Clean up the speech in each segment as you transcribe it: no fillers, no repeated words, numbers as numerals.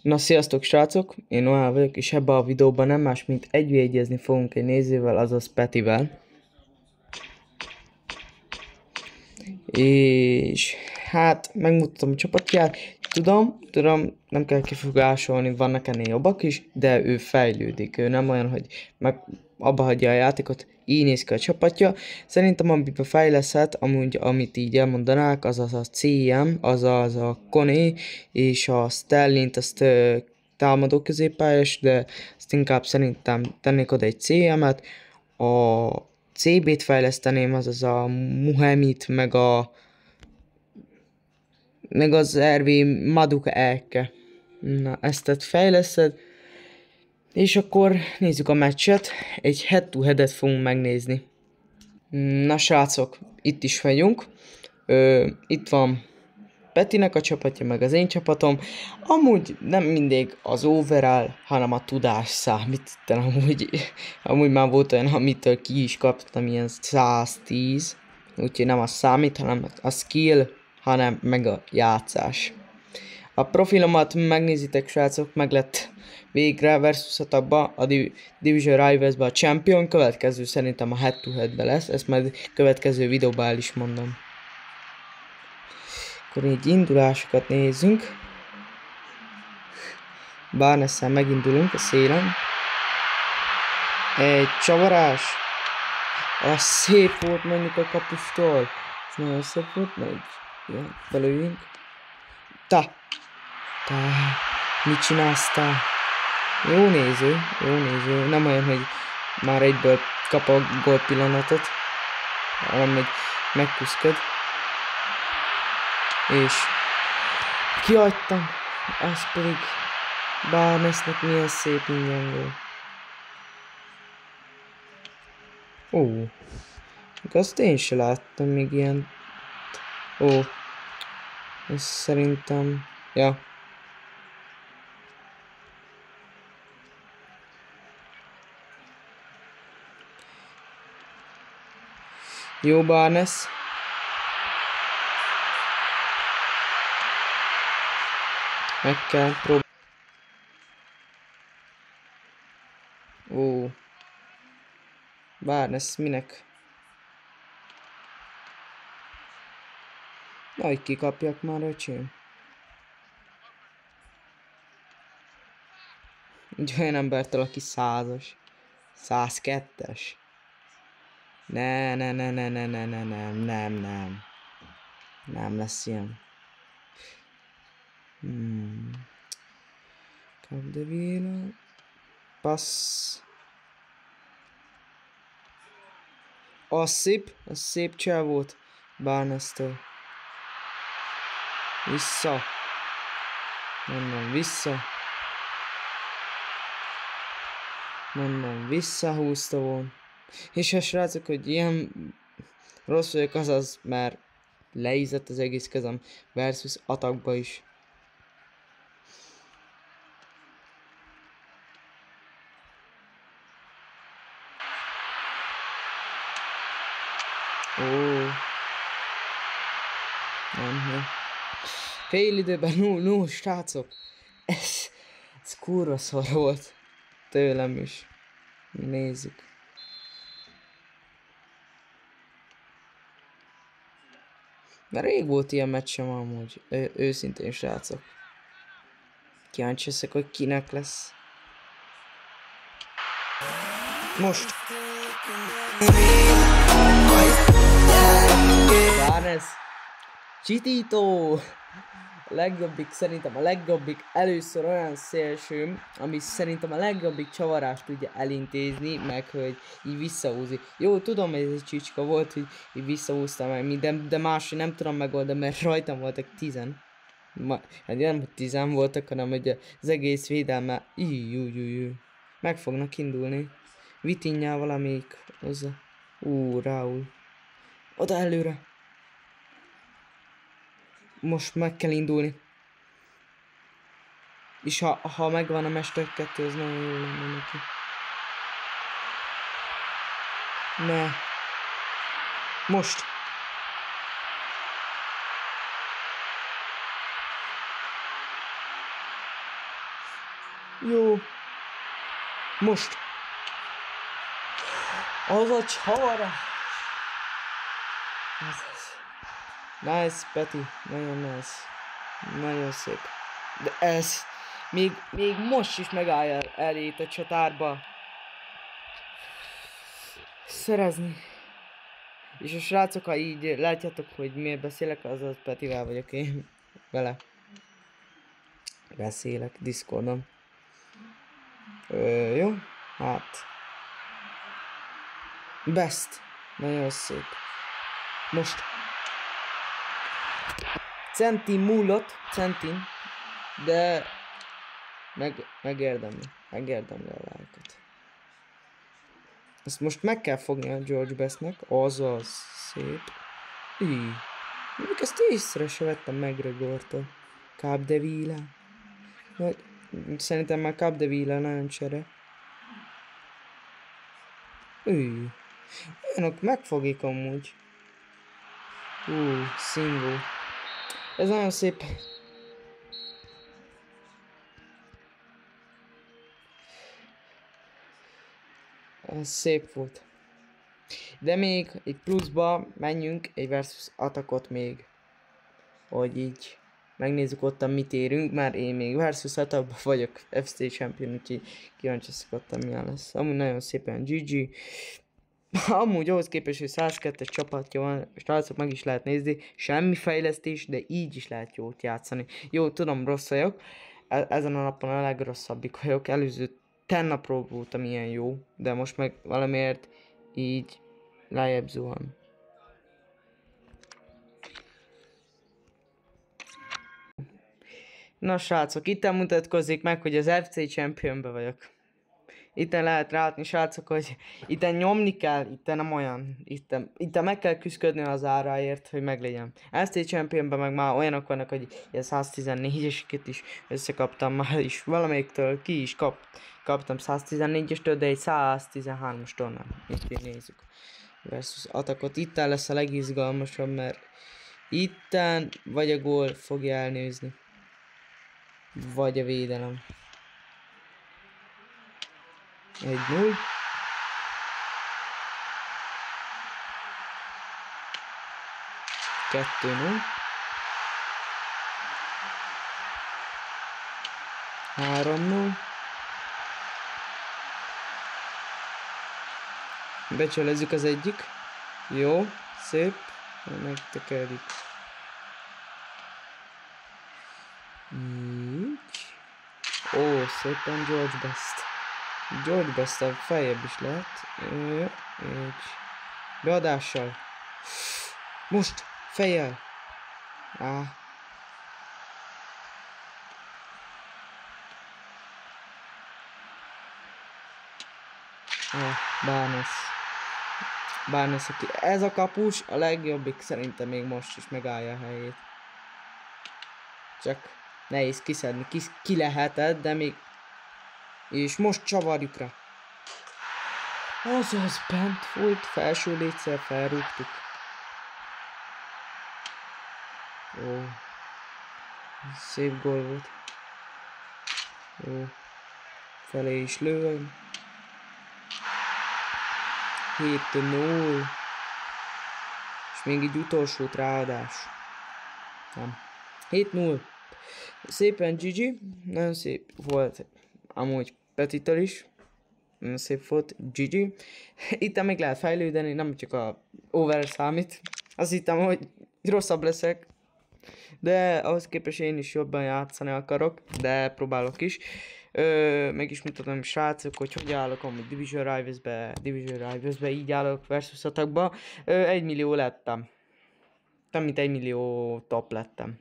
Na sziasztok srácok, én Noel vagyok, és ebben a videóban nem más, mint egyvédjezni fogunk egy nézővel, azaz Petivel. És hát megmutatom a csapatját. Tudom, nem kell kifogásolni, vannak ennél jobbak is, de ő fejlődik. Ő nem olyan, hogy meg abba hagyja a játékot, így néz ki a csapatja. Szerintem amiben fejleszhet, amúgy amit így elmondanák, azaz a CM, azaz a Koné és a Sterling, azt támadó középpályás, de azt inkább szerintem tennék oda egy CM-et. A CB-t fejleszteném, azaz a Muhemit, meg az RV Maduka Elke. Na, ezt fejleszed. És akkor nézzük a meccset. Egy head-to-headet fogunk megnézni. Na srácok, itt is vagyunk. Itt van Petinek a csapatja, meg az én csapatom. Amúgy nem mindig az overall, hanem a tudás számít. De amúgy már volt olyan, amitől ki is kaptam ilyen 110. Úgyhogy nem az számít, hanem a skill, hanem meg a játszás. A profilomat megnézitek srácok, meg lett végre versusatokba, a Division Rivals-ba a Champion, következő szerintem a head-to-headbe lesz, ezt majd következő videóban el is mondom. Akkor így indulásokat nézzünk. Barnesszel megindulunk a szélen. Egy csavarás. Az szép volt mondjuk a kapustól. Ez nagyon szép volt, meg ja, belőjünk. Te, mit csinálsz te? Jó néző, nem olyan, hogy már egyből kap a gól pillanatot, hanem hogy megkuszkod. És kiadtam, az pedig Barnesnek milyen szép ingyen gól. Ó, azt én se láttam még ilyen. Ó, ez szerintem, ja. Jó Barnes. Meg kell próbálni. Ó. Barnes minek? Na, hogy kikapjak már, öcsém. Egy olyan embertől, aki 100-as. 102-es. Nem. Nem lesz ilyen. Capdevila. Passz. Az szép csel volt. Barnes-től. Vissza. Nem, visszahúzta volna. És a srácok, hogy ilyen rossz vagyok, azaz, mert leízett az egész kezem versus atakba is. Ó. Nem. Fél időben 0-0, srácok. Ez kurva szar volt. Tőlem is. Nézzük. Mert rég volt ilyen meccsem amúgy. Őszintén srácok. Kíváncsi leszek, hogy kinek lesz. Most. Barnes. Csitító. Szerintem a legjobbik először olyan szélsőm, ami szerintem a legjobbik csavarást tudja elintézni, meg hogy így visszahúzni. Jó, tudom, hogy ez egy csicska volt, hogy így visszahúztam meg, de máshogy nem tudom megoldani, mert rajtam voltak 10. Hát nem 10 voltak, hanem hogy az egész védelme, meg fognak indulni. Vitinnyel valamelyik hozzá. Raúl. Oda előre. Most meg kell indulni. És ha megvan a Mester 2, az nagyon jó lenne neki. Ne. Most. Jó. Most. Az a csavara. Nice, Peti. Nagyon nice. Nagyon szép. De ez... Még most is megállja elét a csatárba. Szerezni. És a srácok, ha így látjátok, hogy miért beszélek, azaz Petivel vagyok én. Vele. Beszélek Discordon. Jó? Hát. Best. Nagyon szép. Most. Centin múlott. Centin. De... Megérdemli a lájkot. Ezt most meg kell fogni a George Bestnek. Azaz. Szép. Még ezt észre se vettem McGregortól. Capdevila. Szerintem már Capdevila nagyon csere. Olyanok megfogik amúgy. Single. Ez nagyon szép. Ez szép volt. De még egy pluszba menjünk egy versus atakot még. Hogy így megnézzük ottan mit érünk, mert én még versus atakban vagyok FC Champion, úgyhogy kíváncsi ottan milyen lesz. Amúgy nagyon szépen GG. Amúgy ahhoz képest, hogy 102-es csapatja van, srácok, meg is lehet nézni, semmi fejlesztés, de így is lehet jót játszani. Jó, tudom, rossz vagyok, ezen a napon a legrosszabbik vagyok, előző tennapról voltam ilyen jó, de most meg valamiért így lejjebb zuhan. Na srácok, itt mutatkozik meg, hogy az FC Championben vagyok. Itten lehet látni, srácok, hogy itten nyomni kell, itten nem olyan. Itten meg kell küzdködni az áráért, hogy meglegyen. FC Championben meg már olyanok vannak, hogy ilyen 114-eseket is összekaptam már is. Valamelyiktől ki is kaptam 114-estől, de egy 113-astól nem. Itt nézzük. Versus atakot. Itten lesz a legizgalmasabb, mert itten vagy a gól fogja elnőzni. Vagy a védelem. 1-0. Kettő-0. 3-0. Becselezzük az egyik. Jó, szép. Megtekerjük. Így. Ó, szépen George Best. George Best-tel feljebb is lehet. Így. Beadással. Most! Fejjel! Barnes, aki ez a kapus, a legjobbik szerintem még most is megállja a helyét. Csak nehéz kiszedni, ki lehetett, de még... És most csavarjuk rá. Azaz bent volt, felső létszer felrúgtuk. Ó. Szép gól volt. Jó. Felé is lőm. 7-0. És még egy utolsót ráadás. Nem. 7-0. Szépen GG. Nagyon szép volt. Amúgy Petitől is. Nagyon szép volt. GG. Itt még lehet fejlődni, nem csak a over számít. Azt hittem, hogy rosszabb leszek. De ahhoz képest én is jobban játszani akarok. De próbálok is. Meg is mutatom, srácok, hogy állok amúgy Division Rivals-be, így állok versus atakba. 1 millió lettem. Nem mint 1 millió top lettem.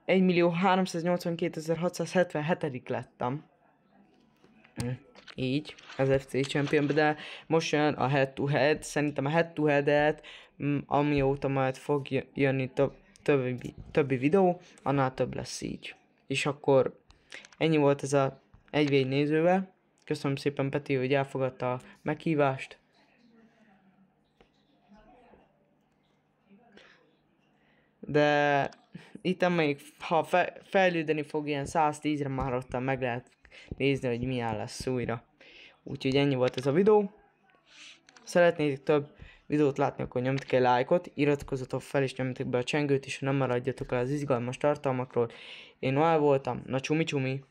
1.382.677 lettem. Így, az FC Championbe, de most jön a head to head. Szerintem a head to head-et, amióta majd fog jönni többi videó, annál több lesz így. És akkor ennyi volt ez a 1v1 nézővel. Köszönöm szépen Peti, hogy elfogadta a meghívást. De itt még, ha fejlődeni fog ilyen 110-re, már ottan meg lehet nézni, hogy milyen lesz újra. Úgyhogy ennyi volt ez a videó. Ha szeretnétek több videót látni, akkor nyomjatok egy lájkot, iratkozzatok fel és nyomjatok be a csengőt, és nem maradjatok el az izgalmas tartalmakról. Én Noel voltam, na csumi csumi!